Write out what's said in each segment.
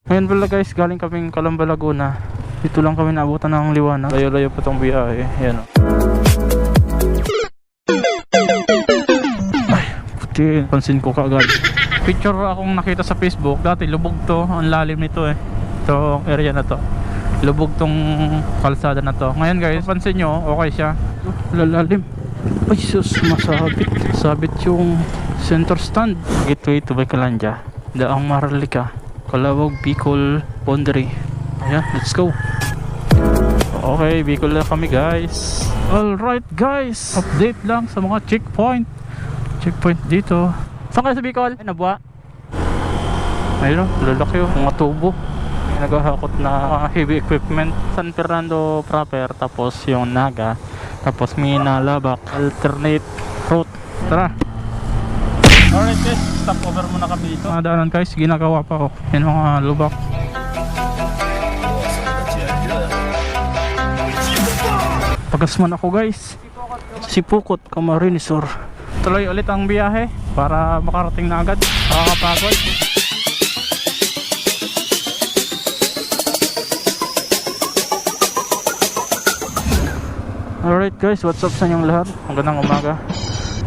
Ngayon pala guys, galing kaming Calamba, Laguna. Dito lang kami naabutan ng liwanag. Layo-layo pa tong biyahe. Ayan o. Ay, puti. Pansin ko kaagad. Picture akong nakita sa Facebook. Dati lubog to. Ang lalim nito eh. Itong area na to. Lubog tong kalsada na to. Ngayon guys, pansin nyo, okay siya. Lalalim. Ay sus, masabit. Sabit yung center stand. Gateway to Baykalanja. Daang Maharlika, Calawag, Bicol, Boundary. Ayan, let's go. Okay, Bicol na kami guys. Alright guys, update lang sa mga checkpoint. Checkpoint dito. Saan kayo sa Bicol? Ay, Nabua. Ayun, lalaki yung mga tubo. May naghahakot na heavy equipment. San Fernando proper, tapos yung Naga, tapos Minalabak, alternate route. Tara. Alright guys, stop over muna kami dito. Mga daanan guys, ginagawa pa oh. Yan mga lubak. Pagasman ako guys. Sipukot, Camarines Sur. Tuloy ulit ang biyahe para makarating na agad. Nakakapagod. Alright guys, what's up sa inyong lahat? Magandang umaga.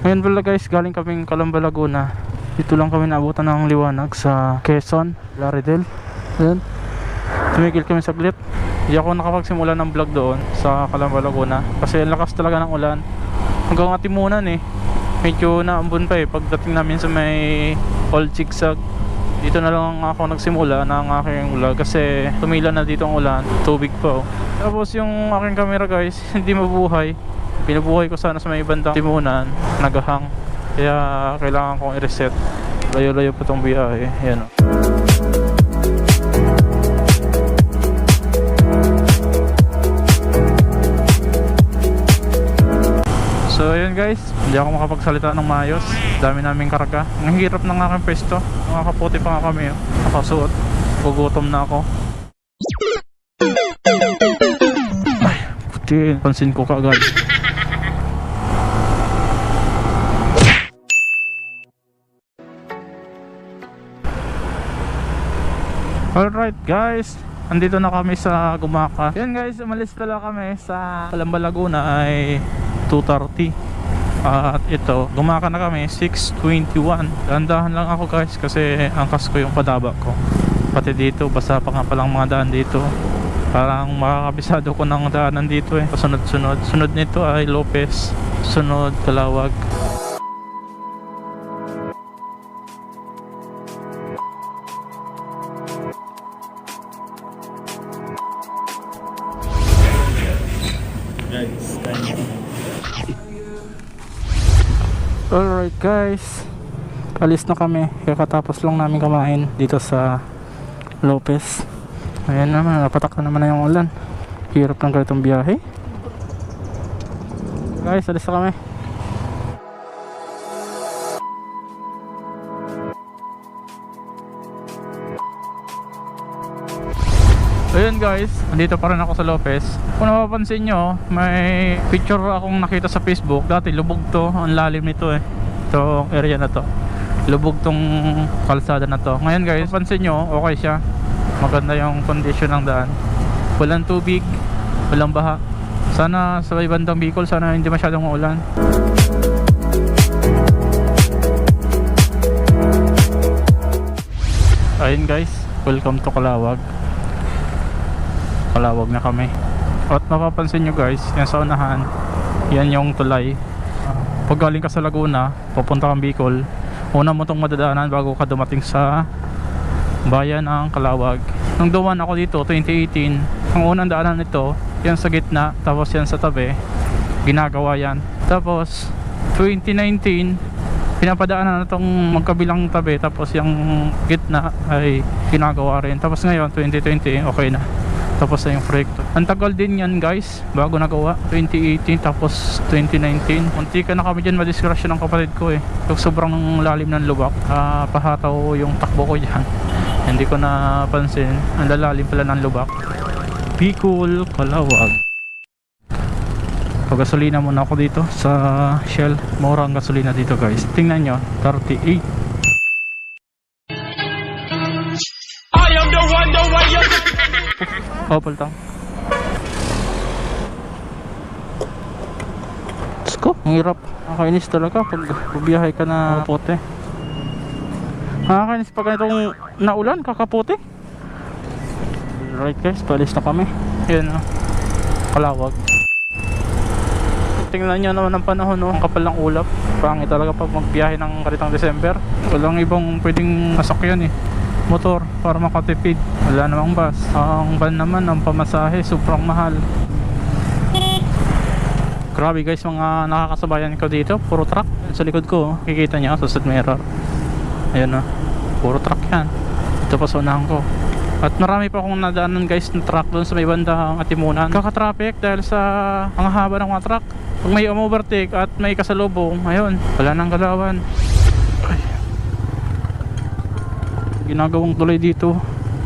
Ngayon pala guys, galing kaming Calamba, Laguna. Dito lang kami naabutan ng liwanag sa Quezon, Laredel. Ayan. Tumigil kami saglit. Hindi ako nakapagsimula ng vlog doon sa Calamba, Laguna kasi lakas talaga ng ulan. Hanggang atimunan eh. Medyo naambon pa eh pagdating namin sa may Old Zigzag. Dito na lang ako nagsimula ng aking vlog kasi tumila na dito ang ulan. Tubig pa oh. Tapos yung aking camera guys, hindi mabuhay. Pinubuhay ko sana sa may bandang timunan, nagahang. Kaya kailangan kong i-reset. Layo-layo pa itong biyahe. Ayan o. So ayun guys, hindi ako makapagsalita ng maayos. Dami naming karga. Ang hirap ng aking pwesto. Nakakaputi pa nga kami oh. Nakasuot. Gugutom na ako. Ay, puti. Pansin ko kaagad. Alright guys, andito na kami sa Gumaka. Yan guys, umalis pala kami sa Calamba, Laguna ay 2:30. At ito, Gumaka na kami 6:21. Dahan-dahan lang ako guys kasi angkas ko yung padaba ko. Pati dito, basa pa nga palang mga daan dito. Parang makakabisado ko ng daanan dito eh. Sunod-sunod. Sunod nito ay Lopez. Sunod Calawag. Alright guys, alis na kami. Kakatapos lang namin kumain dito sa Lopez. Ayan naman, napatak na naman na yung ulan. Hirap ng ganitong biyahe. Guys, alis na kami. Ayun guys, andito pa rin ako sa Lopez. Kung napapansin nyo, may picture akong nakita sa Facebook. Dati lubog to, ang lalim nito eh. Itong area na to. Lubog tong kalsada na to. Ngayon guys, pansin nyo, okay siya. Maganda yung condition ng daan. Walang tubig, walang baha. Sana sa bandang Bicol, sana hindi masyadong maulan. Ayun guys, welcome to Calawag. Calawag na kami. At mapapansin nyo guys, yan sa unahan, yan yung tulay. Pag galing ka sa Laguna, papunta kang Bicol, una mo itong madadaanan bago ka dumating sa bayan ng Calawag. Nung duman ako dito 2018, ang unang daanan nito yan sa gitna, tapos yan sa tabi, ginagawa yan. Tapos 2019 pinapadaanan na itong magkabilang tabi, tapos yung gitna ay ginagawa rin. Tapos ngayon 2020 okay na, tapos na yung proyekto. Ang tagal din yan guys bago nagawa. 2018 tapos 2019. Munti ka na kami dyan madiskrasya ng kapatid ko eh. So, sobrang lalim ng lubak. Pahataw yung takbo ko dyan. Hindi ko napansin. Ang lalalim pala ng lubak. Bicol, Calawag. Pagasolina muna ako dito sa Shell. Mura ang gasolina dito guys. Tingnan nyo, 38. I am the one. Opal tang. Let's go. Ang hirap. Nakakainis talaga pag bubiyahe ka na kapote. Nakakainis pag ganitong naulan, kakapote. Alright guys, palis na kami. Yan Kalawag. Tingnan nyo naman ang panahon, no? Ang kapal ng ulap. Pangit talaga pag magbiyahe ng karitang December. Walang ibang pwedeng masakyan motor para makatipid. Wala namang bus. Ang van naman, ang pamasahe sobrang mahal. Grabe guys, mga nakakasabayan ko dito. Puro truck sa likod ko. Kikita nyo sa side mirror. Ayun puro truck yan. Ito pa sa unahan ko. At marami pa akong nadaanan guys ng truck doon sa may bandang Atimunan. Kaka-traffic dahil sa ang haba ng mga truck. Pag may overtake at may kasalubong, ayun, wala nang galawan. Ay. Ginagawang tulay dito.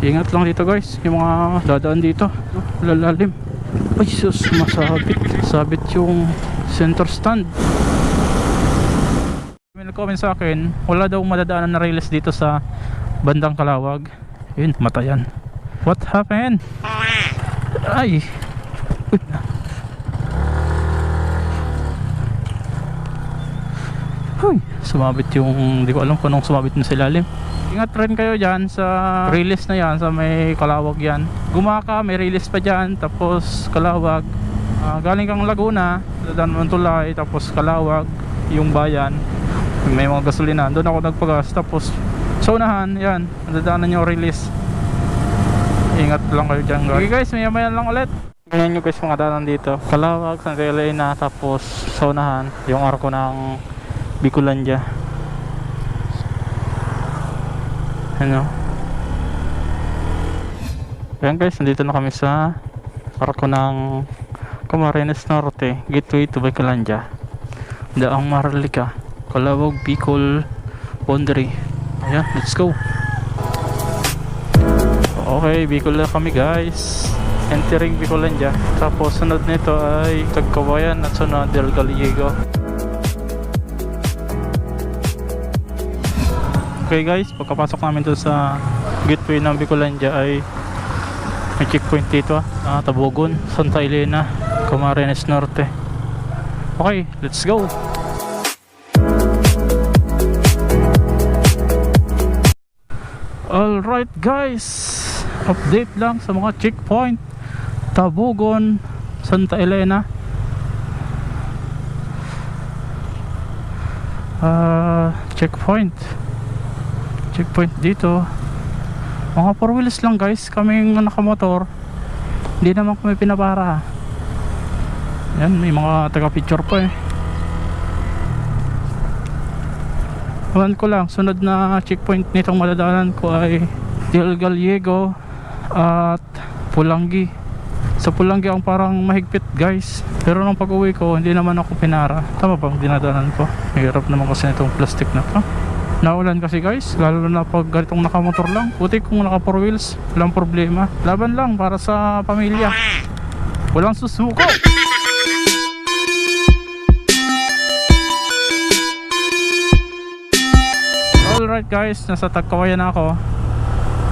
Ingat lang dito guys, yung mga dadaan dito. Lalalim. Ay sus, masabit. Sabit yung center stand. May nag-comment sa akin, wala daw madadaanan na rails dito sa bandang Kalawag. Yun, matayan. What happened? Ay. Uy. Huy, sumabit yung, hindi ko alam kung anong sumabit na sa ilalim. Ingat rin kayo dyan sa release na yan, sa may Kalawag yan. Gumaka, may release pa dyan, tapos Kalawag. Galing kang Laguna, dadaan mo ng tulay, tapos Kalawag, yung bayan. May mga gasolina, doon ako nagpagas. Tapos sa unahan, yan, dadaanan yung release. Ingat lang kayo dyan guys. Okay guys, maya lang ulit. Ganyan nyo guys mga daanan dito. Kalawag, Santa Elena, tapos sa unahan, yung arko ng Bicolandia. Ano? Ayan guys, nandito na kami sa arko ng Camarines Norte, gateway to Bicolandia. Daang Maharlika, Kalawag, Bicol boundary. Ayan, let's go. Okay, Bicol na kami guys. Entering Bicolandia. Tapos sunod nito ay Tagkawayan at sunod Del Gallego. Okay guys, pagkapasok namin doon sa gateway ng Bicolandia ay may checkpoint dito Tabogon, Santa Elena, Camarines Norte. Okay, let's go. Alright guys, update lang sa mga checkpoint. Tabogon, Santa Elena. Checkpoint dito. Mga 4 wheels lang guys, kaming nakamotor. Hindi naman kami pinabara. Yan, may mga taga picture pa Awan ko lang, sunod na checkpoint nitong madadaanan ko ay Del Gallego at Pulangi. Sa Pulangi ang parang mahigpit guys, pero nung pag uwi ko hindi naman ako pinara. Tama ba dinadaanan ko? Hirap naman kasi nitong plastic na to. Naulan kasi guys, lalo na pag ganitong nakamotor lang. Buti kung naka 4 wheels, walang problema. Laban lang para sa pamilya, walang susuko. Alright guys, nasa Tagkawayan na ako.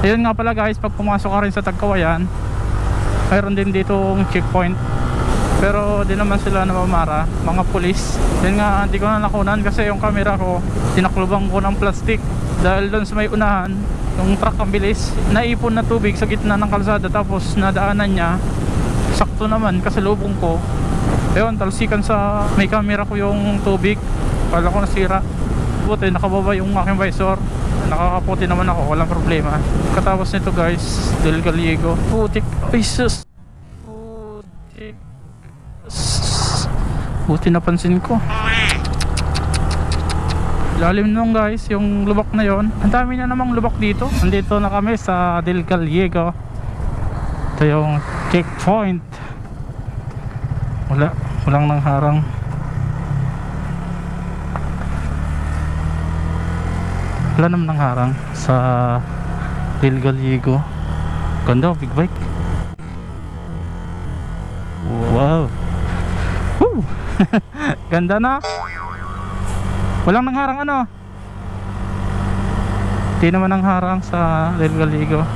Ayun nga pala guys, pag pumasok ka rin sa Tagkawayan, mayroon din ditong checkpoint, pero di naman sila namamara, mga pulis. Yun nga, hindi ko na nakunan kasi yung camera ko tinaklubang ko ng plastic dahil doon sa may unahan yung truck ang bilis, naipon na tubig sa gitna ng kalsada, tapos nadaanan niya sakto naman kasi lubong ko. Ayun, talsikan sa may camera ko yung tubig, kala ko nasira. Buti nakababa yung aking visor, nakakaputi naman ako, walang problema. Katapos nito guys, Del Gallego. Putik, Jesus, putik. Buti napansin ko. Lalim nung guys, yung lubak na yon. Ang dami na namang lubak dito. Nandito na kami sa Del Gallego. Ito yung checkpoint. Walang nangharang. Wala naman nangharang sa Del Gallego. Ganda, big bike. Wow. Woo! Ganda na. Walang nangharang ano. Hindi naman nangharang sa Del Gallego.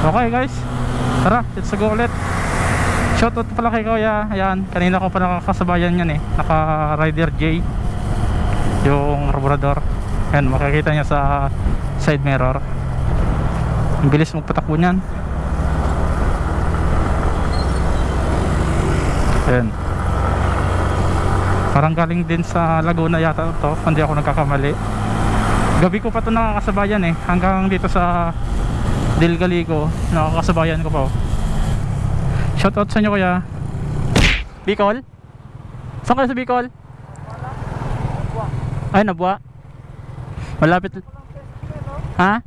Okay guys, tara, let's go ulit. Shoutout pala kay Kuya. Ayan, kanina ko pa nakakasabayan yan naka Rider J, yung carburetor. Ayan, makikita niya sa side mirror. Ang bilis magpatakbo niyan. Ayan, parang galing din sa Laguna yata to, hindi ako nagkakamali. Gabi ko pa to nakakasabayan hanggang dito sa Delgalico nakakasabayan ko pa. Shoutout sa inyo Kuya. Bicol? Saan kayo sa Bicol? Ay, Nabwa. Malapit. Ha?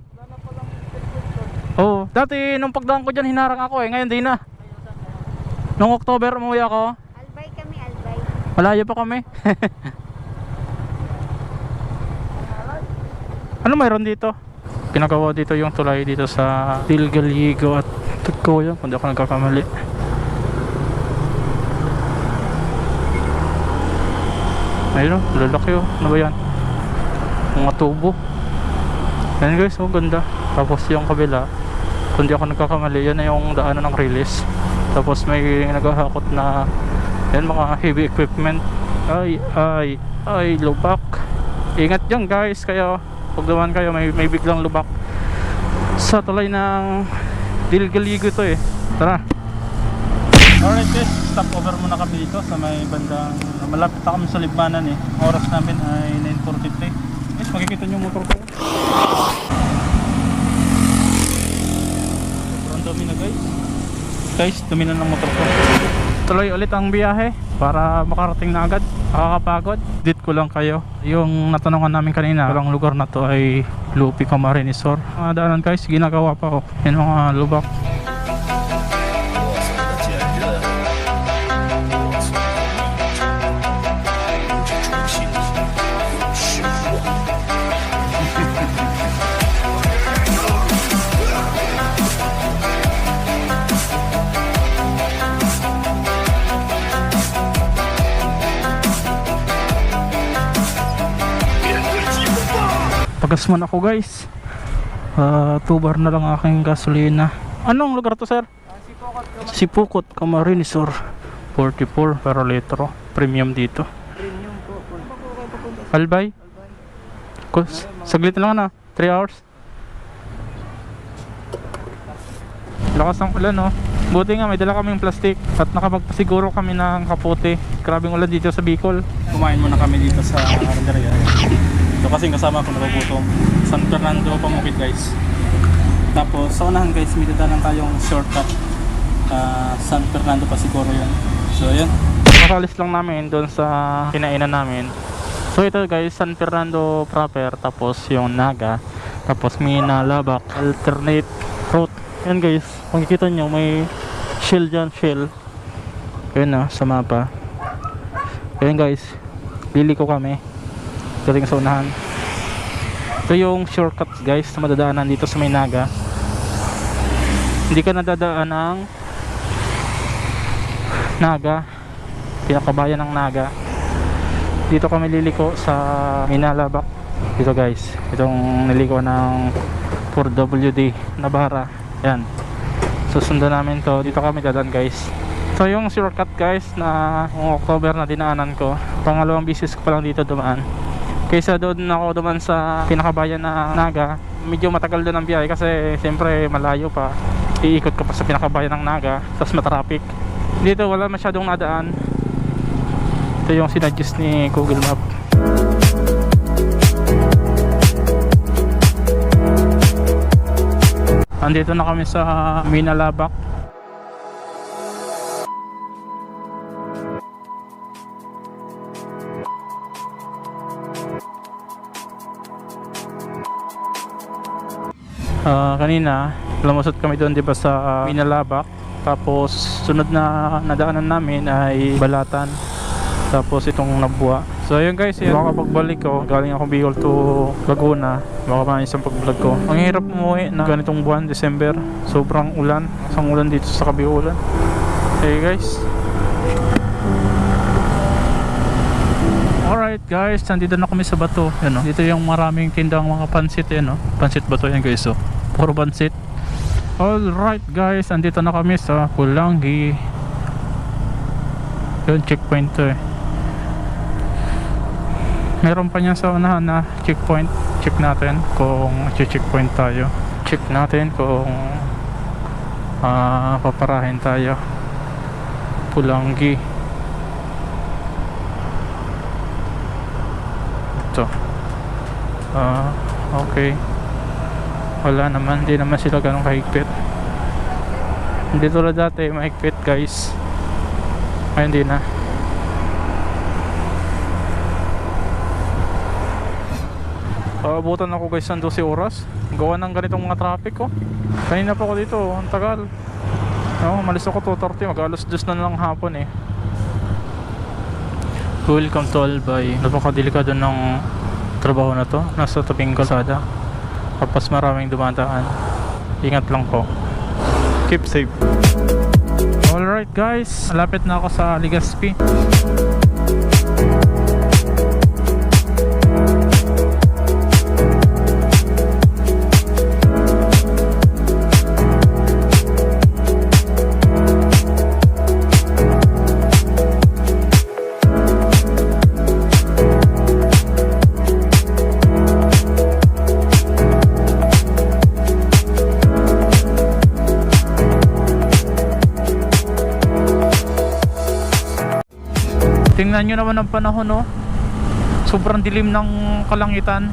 Oo, dati nung pagdaan ko dyan hinarang ako ngayon di na. Nung October umuwi ako. Albay kami, albay. Malayo pa kami. Ano mayroon dito? Pinagawa dito yung tulay dito sa Delgalico at Tagkoya, kung di ako nagkakamali. Ayun, lalaki ano ba yan? Mga tubo. Yan guys, ganda. Tapos yung kabila, kung di ako nagkakamali, yan na yung daanan ng release. Tapos may naghahakot na yan, mga heavy equipment. Ay, lubak. Ingat dyan guys, kayo pag dumaan kayo may biglang lubak sa tulay ng Delgalico to Tara. Alright guys, stop over muna kami dito sa may bandang malapit na kami sa Libmanan Oras namin ay 9:43. Guys, makikita nyo yung motor ko. Sobrang dumi na guys, dumi na ng motor ko. Tuloy ulit ang biyahe para makarating na agad. Nakakapagod. Dit ko lang kayo, yung natanongan namin kanina, ang lugar na to ay Lupi Camarines Sur. Mga daanan guys, ginagawa pa yan mga lubak. Pagasman ako guys. 2 bar na lang aking gasolina. Anong lugar to sir? Sipukot, Camarines Sur. 44 per litro. Premium dito. Albay? Saglit lang 3 hours. Lakas ng ulan Buti nga may dala kaming plastic at nakapagpasiguro kami ng kapote. Grabing ulan dito sa Bicol. Kumain muna kami dito sa Renderia. Ito kasing kasama ko nagugutom. San Fernando Pamukid guys. Tapos sa unahan guys, may dadalan tayong shortcut. San Fernando pa siguro yun. So yun, makalis lang namin doon sa kinainan namin. So ito guys, San Fernando proper, tapos yung Naga, tapos Minalabak, alternate route. Yan guys, makikita nyo may shell dyan, shell. Yun sa mapa. Yan guys, liliko kami galing sa unahan. Ito yung shortcut guys na madadaanan dito sa may Naga. Hindi ka nadadaan ng Naga, pinakabayan ng Naga. Dito kami liliko sa Minalabak. Dito guys, itong niliko ng 4WD Navara. Yan, susundan namin to. Dito kami dadaan guys. So yung shortcut guys na October na dinaanan ko, pangalawang bisis ko pa lang dito dumaan. Kaysa doon ako duman sa pinakabayan na Naga, medyo matagal doon ang biyahe kasi siyempre malayo pa. Iikot ka pa sa pinakabayan ng Naga, tapos matraffic. Dito wala masyadong nadaan. Ito yung sinadjust ni Google Map. Andito na kami sa Minalabak. Kanina lumusot kami doon diba sa Minalabak, tapos sunod na nadaanan namin ay Balatan, tapos itong Nabwa. So ayun guys, baka pagbalik ko galing ako Bicol to Laguna, baka maayos ang pag-vlog ko. Ang hirap umuwi na ganitong buwan, December, sobrang ulan, isang ulan dito sa Kabigulan. Hey guys, alright guys, nandito na kami sa Bato. Yan, dito yung maraming tindang mga pansit. Pansit Bato yan guys. Puro pansit. Alright guys, andito na kami sa Pulangi. Yun, checkpoint to eh. Meron pa niya sa unahan na checkpoint. Check natin kung checkpoint tayo. Check natin kung paparahin tayo. Pulangi. Ito. Okay. Wala naman, hindi naman sila ganun kahigpit. Hindi tulad dati, mahigpit guys. Ay, hindi na. Abutan ako guys ng 12 oras. Gawa ng ganitong mga traffic ko. Kanina pa ako dito, ang tagal. Malis ako 2:30, mag-alas 2 na lang hapon eh. Welcome to Albay. Napakadelikado ng trabaho na to. Nasa tabing kalsada. Tapos maraming dumadaan. Ingat lang po. Keep safe. Alright guys, malapit na ako sa Legazpi. Tingnan nyo naman ang panahon, no? Sobrang dilim ng kalangitan.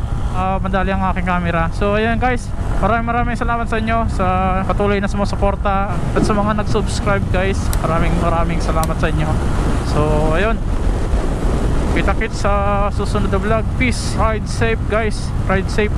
Madali ang aking camera. So ayan guys, maraming salamat sa inyo sa patuloy na sumusuporta at sa mga nag-subscribe guys. Maraming salamat sa inyo. So ayun, kita-kits sa susunod na vlog. Peace, ride safe guys, ride safe.